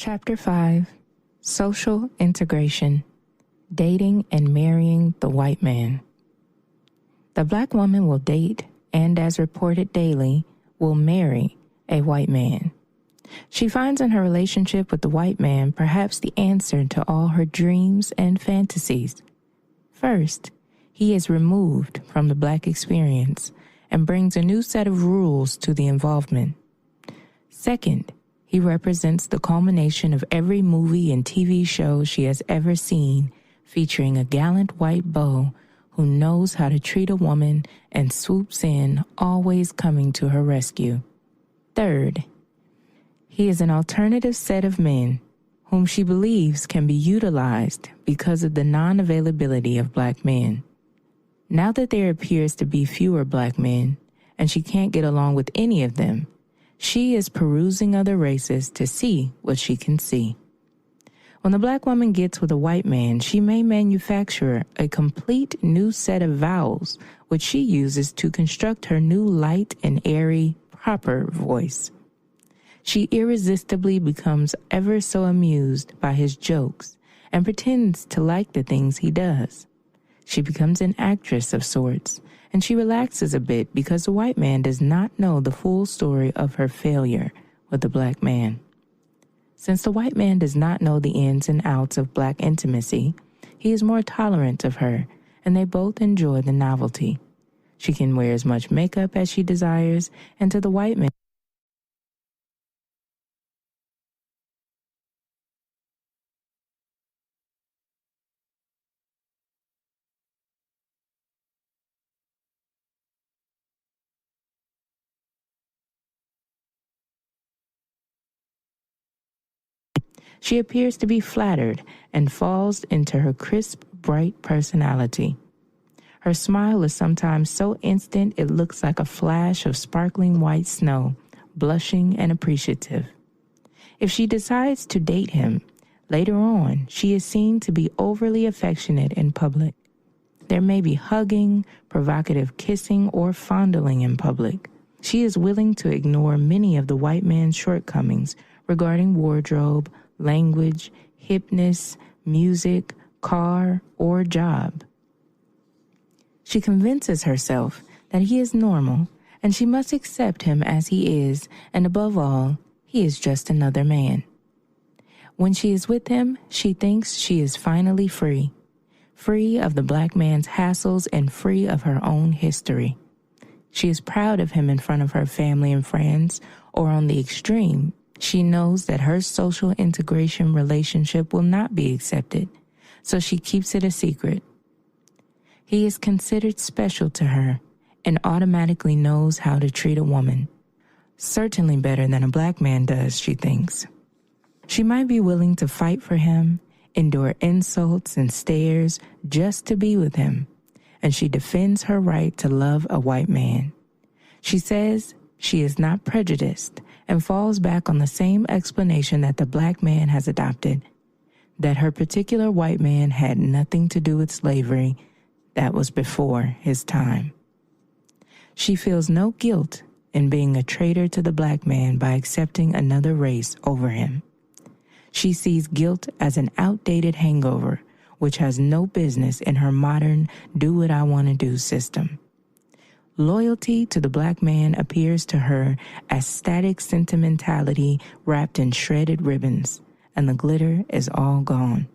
Chapter 5, Social Integration, Dating and Marrying the White Man. The black woman will date and, as reported daily, will marry a white man. She finds in her relationship with the white man perhaps the answer to all her dreams and fantasies. First, he is removed from the black experience and brings a new set of rules to the involvement. Second, he represents the culmination of every movie and TV show she has ever seen, featuring a gallant white beau who knows how to treat a woman and swoops in, always coming to her rescue. Third, he is an alternative set of men whom she believes can be utilized because of the non-availability of black men. Now that there appears to be fewer black men, and she can't get along with any of them, she is perusing other races to see what she can see. When the black woman gets with a white man, she may manufacture a complete new set of vowels, which she uses to construct her new light and airy, proper voice. She irresistibly becomes ever so amused by his jokes and pretends to like the things he does. She becomes an actress of sorts, and she relaxes a bit because the white man does not know the full story of her failure with the black man. Since the white man does not know the ins and outs of black intimacy, he is more tolerant of her, and they both enjoy the novelty. She can wear as much makeup as she desires, and to the white man, she appears to be flattered and falls into her crisp, bright personality. Her smile is sometimes so instant it looks like a flash of sparkling white snow, blushing and appreciative. If she decides to date him, later on, she is seen to be overly affectionate in public. There may be hugging, provocative kissing, or fondling in public. She is willing to ignore many of the white man's shortcomings regarding wardrobe, language, hipness, music, car, or job. She convinces herself that he is normal and she must accept him as he is, and above all, he is just another man. When she is with him, she thinks she is finally free of the black man's hassles and free of her own history. She is proud of him in front of her family and friends, or on the extreme, she knows that her social integration relationship will not be accepted, so she keeps it a secret. He is considered special to her and automatically knows how to treat a woman. Certainly better than a black man does, she thinks. She might be willing to fight for him, endure insults and stares just to be with him, and she defends her right to love a white man. She says she is not prejudiced and falls back on the same explanation that the black man has adopted, that her particular white man had nothing to do with slavery. That was before his time. She feels no guilt in being a traitor to the black man by accepting another race over him. She sees guilt as an outdated hangover, which has no business in her modern do-what-I-want-to-do system. Loyalty to the black man appears to her as static sentimentality wrapped in shredded ribbons, and the glitter is all gone,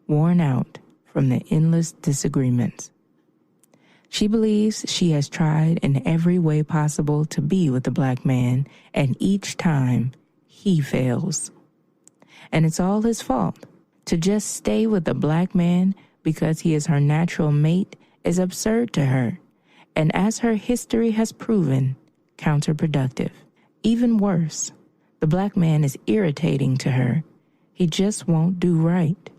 worn out from the endless disagreements. She believes she has tried in every way possible to be with the black man, and each time he fails. And it's all his fault. To just stay with the black man because he is her natural mate is absurd to her, and as her history has proven, counterproductive. Even worse, the black man is irritating to her. He just won't do right.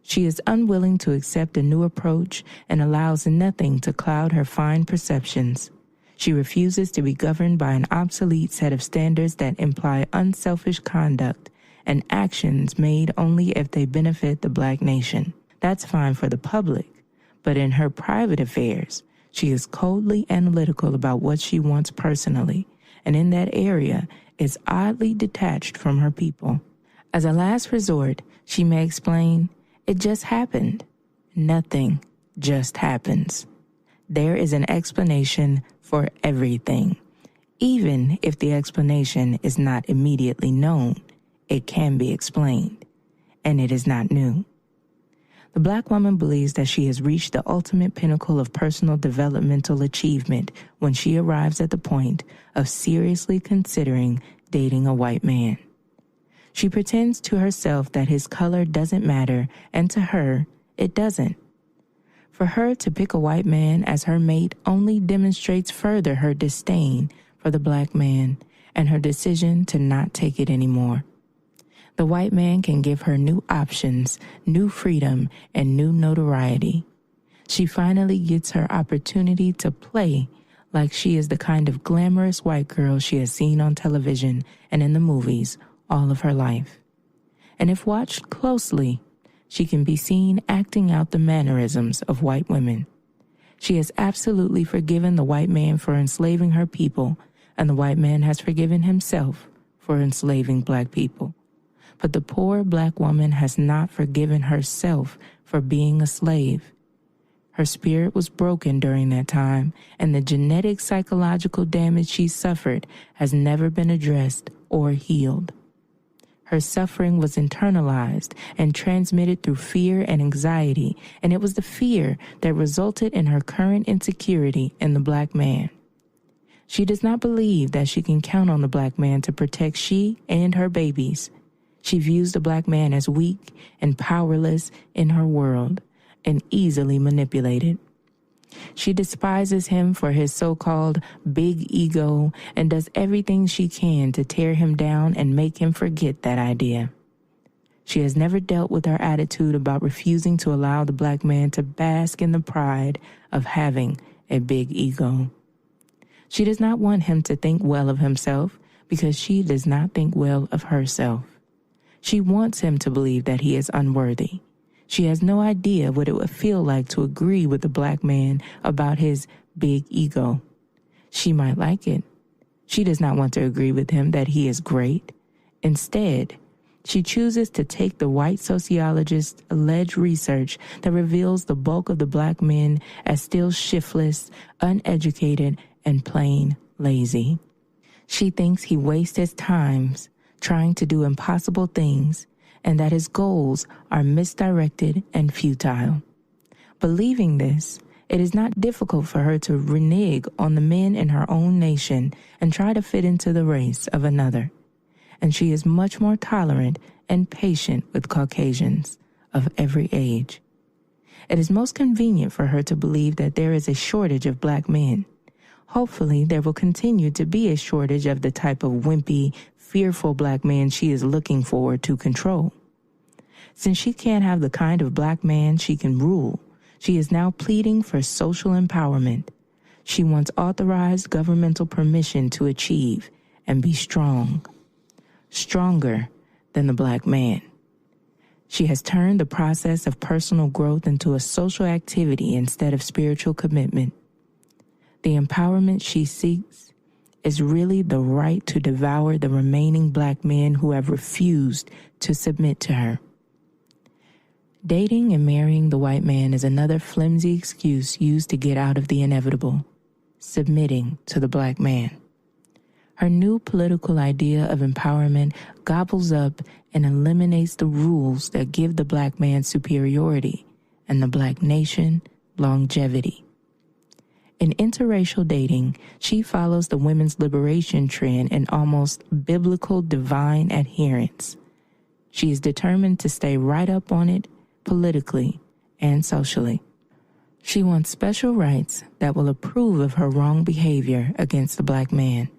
She is unwilling to accept a new approach and allows nothing to cloud her fine perceptions. She refuses to be governed by an obsolete set of standards that imply unselfish conduct and actions made only if they benefit the black nation. That's fine for the public, but in her private affairs, she is coldly analytical about what she wants personally, and in that area is oddly detached from her people. As a last resort, she may explain, it just happened. Nothing just happens. There is an explanation for everything. Even if the explanation is not immediately known, it can be explained, and it is not new. The Black woman believes that she has reached the ultimate pinnacle of personal developmental achievement when she arrives at the point of seriously considering dating a white man. She pretends to herself that his color doesn't matter, and to her, it doesn't. For her to pick a white man as her mate only demonstrates further her disdain for the Black man and her decision to not take it anymore. The white man can give her new options, new freedom, and new notoriety. She finally gets her opportunity to play like she is the kind of glamorous white girl she has seen on television and in the movies all of her life. And if watched closely, she can be seen acting out the mannerisms of white women. She has absolutely forgiven the white man for enslaving her people, and the white man has forgiven himself for enslaving Black people. But the poor Black woman has not forgiven herself for being a slave. Her spirit was broken during that time, and the genetic psychological damage she suffered has never been addressed or healed. Her suffering was internalized and transmitted through fear and anxiety, and it was the fear that resulted in her current insecurity in the Black man. She does not believe that she can count on the Black man to protect she and her babies. She views the Black man as weak and powerless in her world and easily manipulated. She despises him for his so-called big ego and does everything she can to tear him down and make him forget that idea. She has never dealt with her attitude about refusing to allow the Black man to bask in the pride of having a big ego. She does not want him to think well of himself because she does not think well of herself. She wants him to believe that he is unworthy. She has no idea what it would feel like to agree with the Black man about his big ego. She might like it. She does not want to agree with him that he is great. Instead, she chooses to take the white sociologist's alleged research that reveals the bulk of the Black men as still shiftless, uneducated, and plain lazy. She thinks he wastes his time trying to do impossible things, and that his goals are misdirected and futile. Believing this, it is not difficult for her to renege on the men in her own nation and try to fit into the race of another. And she is much more tolerant and patient with Caucasians of every age. It is most convenient for her to believe that there is a shortage of Black men. Hopefully, there will continue to be a shortage of the type of wimpy, fearful Black man she is looking for to control. Since she can't have the kind of Black man she can rule, she is now pleading for social empowerment. She wants authorized governmental permission to achieve and be strong. Stronger than the Black man. She has turned the process of personal growth into a social activity instead of spiritual commitment. The empowerment she seeks is really the right to devour the remaining Black men who have refused to submit to her. Dating and marrying the white man is another flimsy excuse used to get out of the inevitable, submitting to the Black man. Her new political idea of empowerment gobbles up and eliminates the rules that give the Black man superiority and the Black nation longevity. In interracial dating, she follows the women's liberation trend in almost biblical divine adherence. She is determined to stay right up on it politically and socially. She wants special rights that will approve of her wrong behavior against the Black man.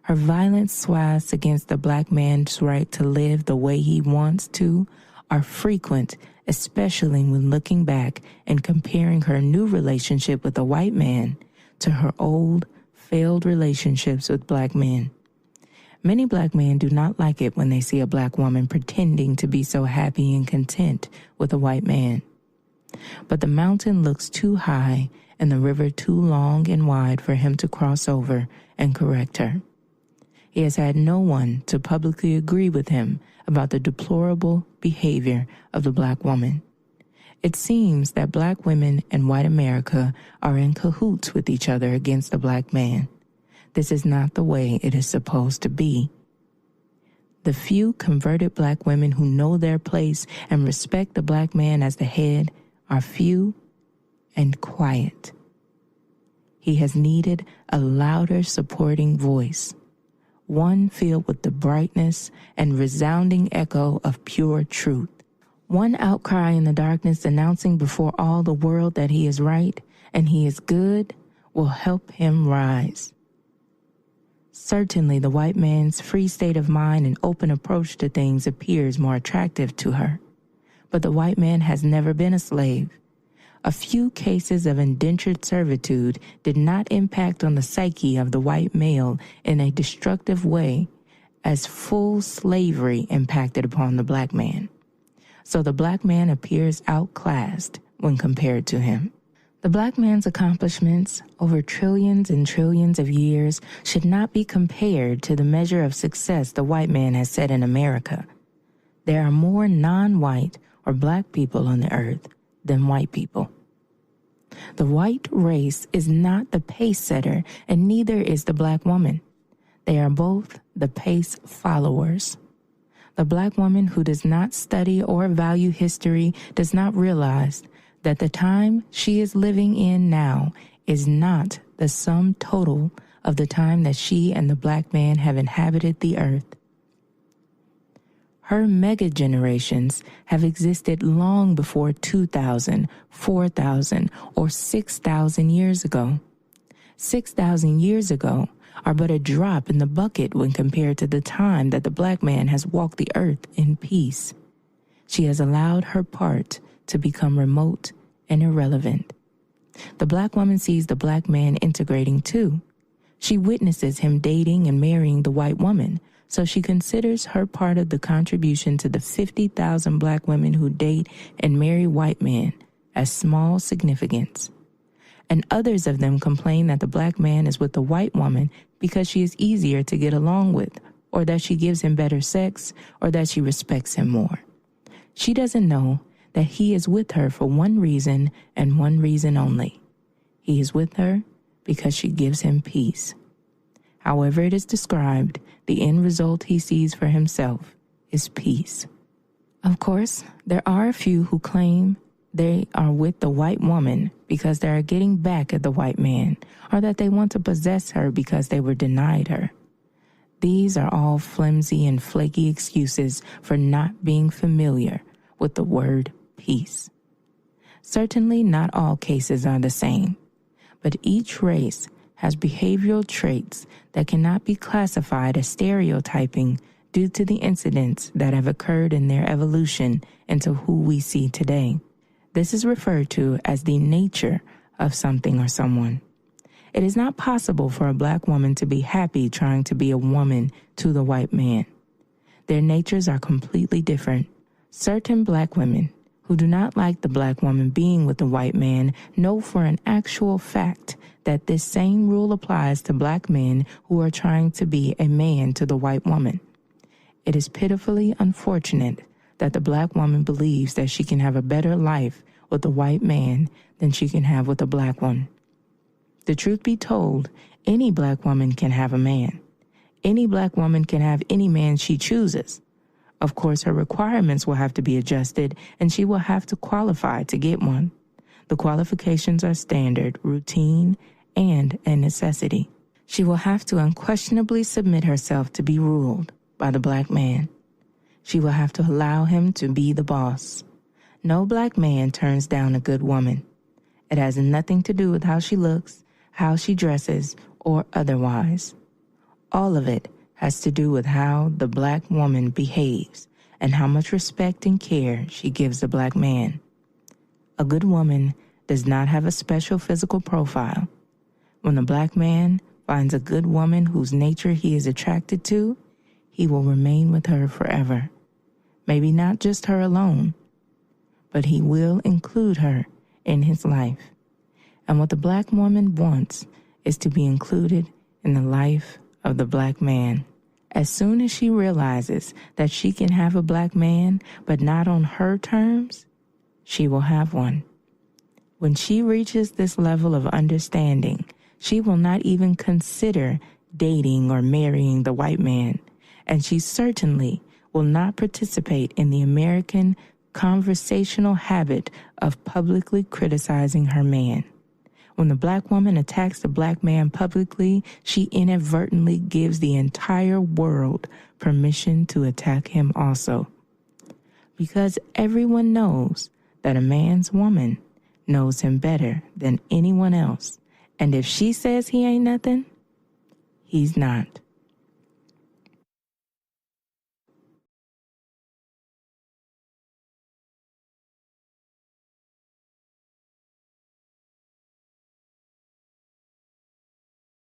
Her violent swats against the Black man's right to live the way he wants to are frequent, especially when looking back and comparing her new relationship with a white man to her old, failed relationships with Black men. Many Black men do not like it when they see a Black woman pretending to be so happy and content with a white man. But the mountain looks too high and the river too long and wide for him to cross over and correct her. He has had no one to publicly agree with him about the deplorable behavior of the black woman. It seems that black women and white America are in cahoots with each other against the black man. This is not the way it is supposed to be. The few converted black women who know their place and respect the black man as the head are few and quiet. He has needed a louder supporting voice, one filled with the brightness and resounding echo of pure truth. One outcry in the darkness announcing before all the world that he is right and he is good will help him rise. Certainly the white man's free state of mind and open approach to things appears more attractive to her. But the white man has never been a slave. A few cases of indentured servitude did not impact on the psyche of the white male in a destructive way as full slavery impacted upon the black man. So the black man appears outclassed when compared to him. The black man's accomplishments over trillions and trillions of years should not be compared to the measure of success the white man has set in America. There are more non-white or black people on the earth than white people. The white race is not the pace setter, and neither is the black woman. They are both the pace followers. The black woman who does not study or value history does not realize that the time she is living in now is not the sum total of the time that she and the black man have inhabited the earth. Her mega-generations have existed long before 2,000, 4,000, or 6,000 years ago. 6,000 years ago are but a drop in the bucket when compared to the time that the black man has walked the earth in peace. She has allowed her part to become remote and irrelevant. The black woman sees the black man integrating too. She witnesses him dating and marrying the white woman, so she considers her part of the contribution to the 50,000 black women who date and marry white men as small significance. And others of them complain that the black man is with the white woman because she is easier to get along with, or that she gives him better sex, or that she respects him more. She doesn't know that he is with her for one reason and one reason only. He is with her because she gives him peace. However it is described, the end result he sees for himself is peace. Of course, there are a few who claim they are with the white woman because they are getting back at the white man, or that they want to possess her because they were denied her. These are all flimsy and flaky excuses for not being familiar with the word peace. Certainly not all cases are the same, but each race has behavioral traits that cannot be classified as stereotyping due to the incidents that have occurred in their evolution into who we see today. This is referred to as the nature of something or someone. It is not possible for a black woman to be happy trying to be a woman to the white man. Their natures are completely different. Certain black women who do not like the black woman being with the white man know for an actual fact that this same rule applies to black men who are trying to be a man to the white woman. It is pitifully unfortunate that the black woman believes that she can have a better life with the white man than she can have with the black one. The truth be told, any black woman can have a man. Any black woman can have any man she chooses. Of course, her requirements will have to be adjusted, and she will have to qualify to get one. The qualifications are standard, routine, and a necessity. She will have to unquestionably submit herself to be ruled by the black man. She will have to allow him to be the boss. No black man turns down a good woman. It has nothing to do with how she looks, how she dresses, or otherwise. All of it has to do with how the black woman behaves and how much respect and care she gives the black man. A good woman does not have a special physical profile. When the black man finds a good woman whose nature he is attracted to, he will remain with her forever. Maybe not just her alone, but he will include her in his life. And what the black woman wants is to be included in the life of the black man. As soon as she realizes that she can have a black man, but not on her terms, she will have one. When she reaches this level of understanding, she will not even consider dating or marrying the white man, and she certainly will not participate in the American conversational habit of publicly criticizing her man. When the black woman attacks the black man publicly, she inadvertently gives the entire world permission to attack him also. Because everyone knows that a man's woman knows him better than anyone else. And if she says he ain't nothing, he's not.